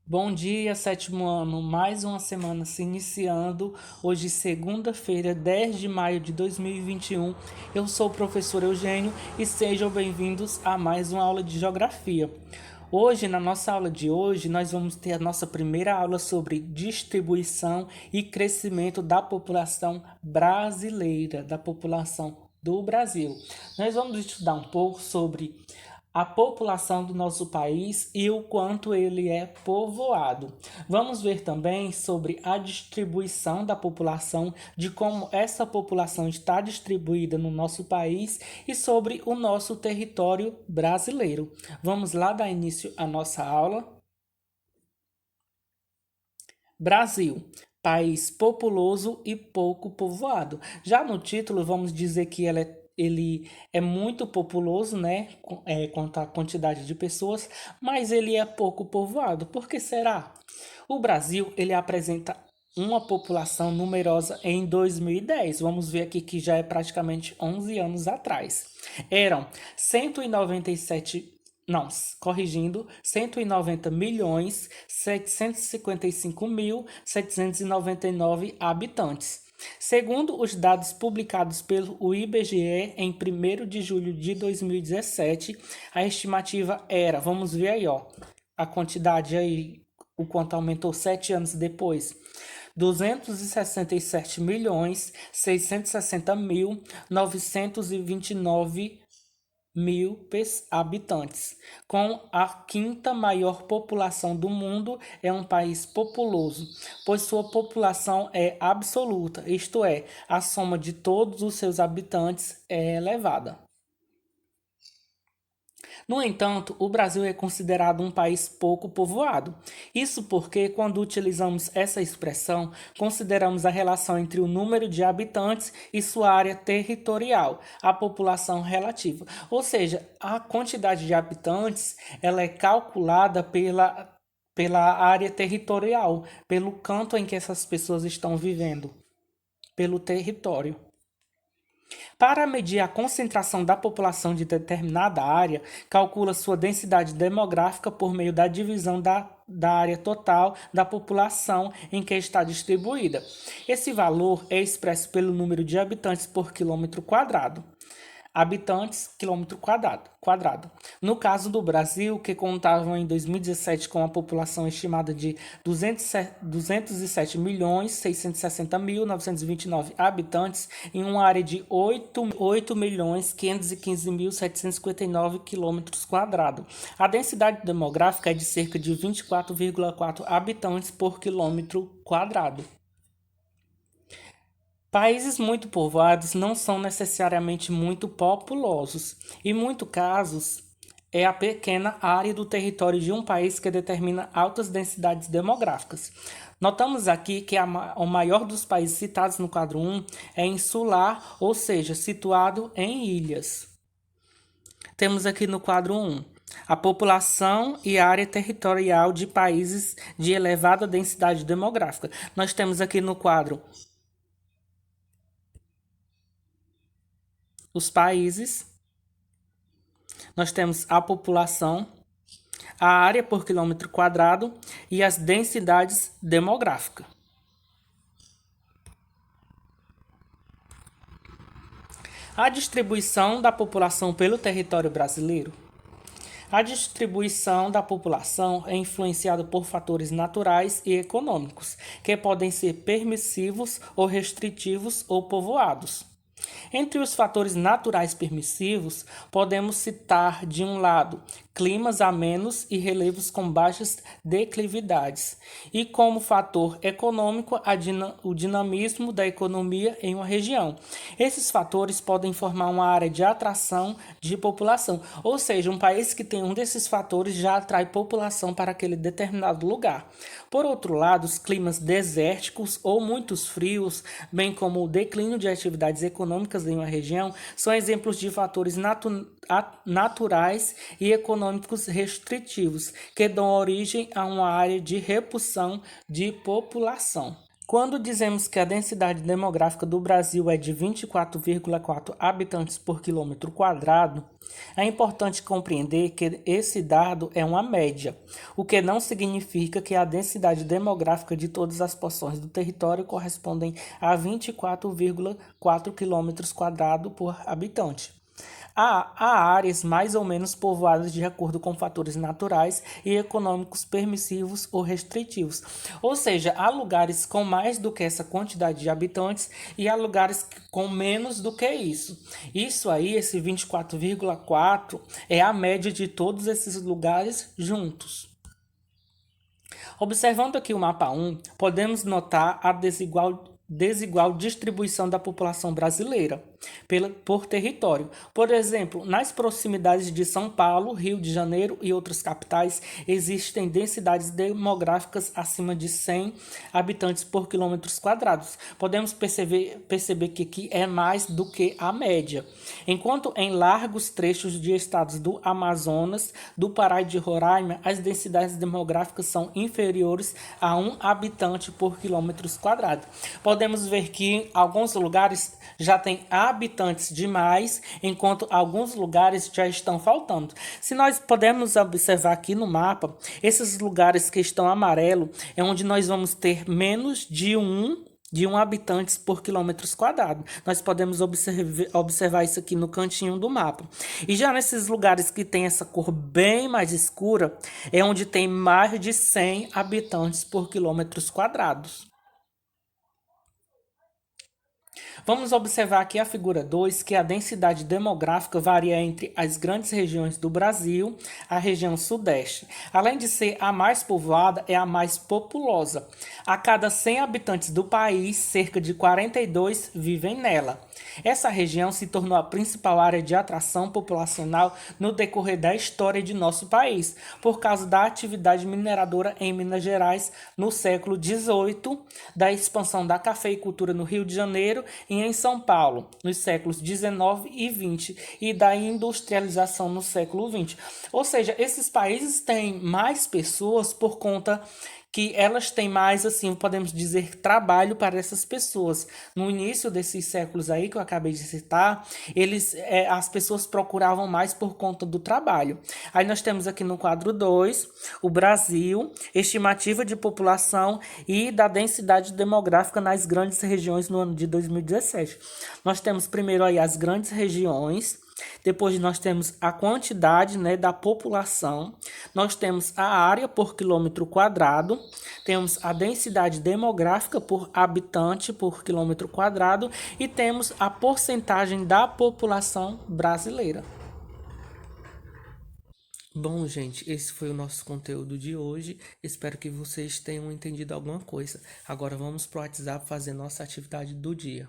Bom dia, sétimo ano. Mais uma semana se iniciando. Hoje, segunda-feira, 10 de maio de 2021. Eu sou o professor Eugênio e sejam bem-vindos a mais uma aula de geografia. Hoje, na nossa aula de hoje, nós vamos ter a nossa primeira aula sobre distribuição e crescimento da população brasileira, da população do Brasil. Nós vamos estudar um pouco sobre a população do nosso país e o quanto ele é povoado. Vamos ver também sobre a distribuição da população, de como essa população está distribuída no nosso país e sobre o nosso território brasileiro. Vamos lá dar início à nossa aula. Brasil, país populoso e pouco povoado. Já no título, vamos dizer que ele é muito populoso, né? Quanto à quantidade de pessoas, mas ele é pouco povoado. Por que será? O Brasil, ele apresenta uma população numerosa em 2010. Vamos ver aqui que já é praticamente 11 anos atrás. Eram 197, não, corrigindo, 190 milhões 755 mil 799 habitantes. Segundo os dados publicados pelo IBGE em 1º de julho de 2017, a estimativa era, vamos ver aí, ó, a quantidade aí, o quanto aumentou 7 anos depois. 267 milhões 660 mil 929 mil habitantes. Com a quinta maior população do mundo, é um país populoso, pois sua população é absoluta, isto é, a soma de todos os seus habitantes é elevada. No entanto, o Brasil é considerado um país pouco povoado. Isso porque, quando utilizamos essa expressão, consideramos a relação entre o número de habitantes e sua área territorial, a população relativa. Ou seja, a quantidade de habitantes ela é calculada pela área territorial, pelo canto em que essas pessoas estão vivendo, pelo território. Para medir a concentração da população de determinada área, calcula sua densidade demográfica por meio da divisão da área total da população em que está distribuída. Esse valor é expresso pelo número de habitantes por quilômetro quadrado. Habitantes, quilômetro quadrado. No caso do Brasil, que contavam em 2017 com a população estimada de 207 milhões 660 mil 929 habitantes, em uma área de 8 milhões 515 mil 759 quilômetros quadrados. A densidade demográfica é de cerca de 24,4 habitantes por quilômetro quadrado. Países muito povoados não são necessariamente muito populosos. Em muitos casos, é a pequena área do território de um país que determina altas densidades demográficas. Notamos aqui que o maior dos países citados no quadro 1 é insular, ou seja, situado em ilhas. Temos aqui no quadro 1 a população e a área territorial de países de elevada densidade demográfica. Nós temos aqui no quadro os países, nós temos a população, a área por quilômetro quadrado e as densidades demográficas. A distribuição da população pelo território brasileiro. A distribuição da população é influenciada por fatores naturais e econômicos, que podem ser permissivos ou restritivos ou povoados. Entre os fatores naturais permissivos, podemos citar, de um lado, climas amenos e relevos com baixas declividades, e como fator econômico, o dinamismo da economia em uma região. Esses fatores podem formar uma área de atração de população, ou seja, um país que tem um desses fatores já atrai população para aquele determinado lugar. Por outro lado, os climas desérticos ou muito frios, bem como o declínio de atividades econômicas em uma região, são exemplos de fatores naturais e econômicos restritivos, que dão origem a uma área de repulsão de população. Quando dizemos que a densidade demográfica do Brasil é de 24,4 habitantes por quilômetro quadrado, é importante compreender que esse dado é uma média, o que não significa que a densidade demográfica de todas as porções do território correspondem a 24,4 quilômetros quadrados por habitante. Há áreas mais ou menos povoadas de acordo com fatores naturais e econômicos permissivos ou restritivos. Ou seja, há lugares com mais do que essa quantidade de habitantes e há lugares com menos do que isso. Isso aí, esse 24,4, é a média de todos esses lugares juntos. Observando aqui o mapa 1, podemos notar a desigual distribuição da população brasileira por território. Por exemplo, nas proximidades de São Paulo, Rio de Janeiro e outras capitais, existem densidades demográficas acima de 100 habitantes por quilômetros quadrados. Podemos perceber que aqui é mais do que a média. Enquanto em largos trechos de estados do Amazonas, do Pará e de Roraima, as densidades demográficas são inferiores a 1 habitante por quilômetros quadrados. Podemos ver que alguns lugares já têm habitantes demais, enquanto alguns lugares já estão faltando. Se nós podemos observar aqui no mapa, esses lugares que estão amarelo é onde nós vamos ter menos de um habitantes por quilômetros quadrados. Nós podemos observar isso aqui no cantinho do mapa. E já nesses lugares que tem essa cor bem mais escura, é onde tem mais de 100 habitantes por quilômetros quadrados. Vamos observar aqui a figura 2, que a densidade demográfica varia entre as grandes regiões do Brasil, a região sudeste. Além de ser a mais povoada, é a mais populosa. A cada 100 habitantes do país, cerca de 42 vivem nela. Essa região se tornou a principal área de atração populacional no decorrer da história de nosso país, por causa da atividade mineradora em Minas Gerais no século XVIII, da expansão da cafeicultura no Rio de Janeiro e em São Paulo, nos séculos XIX e XX, e da industrialização no século XX. Ou seja, esses países têm mais pessoas por conta que elas têm mais, assim, podemos dizer, trabalho para essas pessoas. No início desses séculos aí, que eu acabei de citar, as pessoas procuravam mais por conta do trabalho. Aí nós temos aqui no quadro 2, o Brasil, estimativa de população e da densidade demográfica nas grandes regiões no ano de 2017. Nós temos primeiro aí as grandes regiões, depois nós temos a quantidade, né, da população, nós temos a área por quilômetro quadrado, temos a densidade demográfica por habitante por quilômetro quadrado e temos a porcentagem da população brasileira. Bom, gente, esse foi o nosso conteúdo de hoje. Espero que vocês tenham entendido alguma coisa. Agora vamos para o WhatsApp fazer nossa atividade do dia.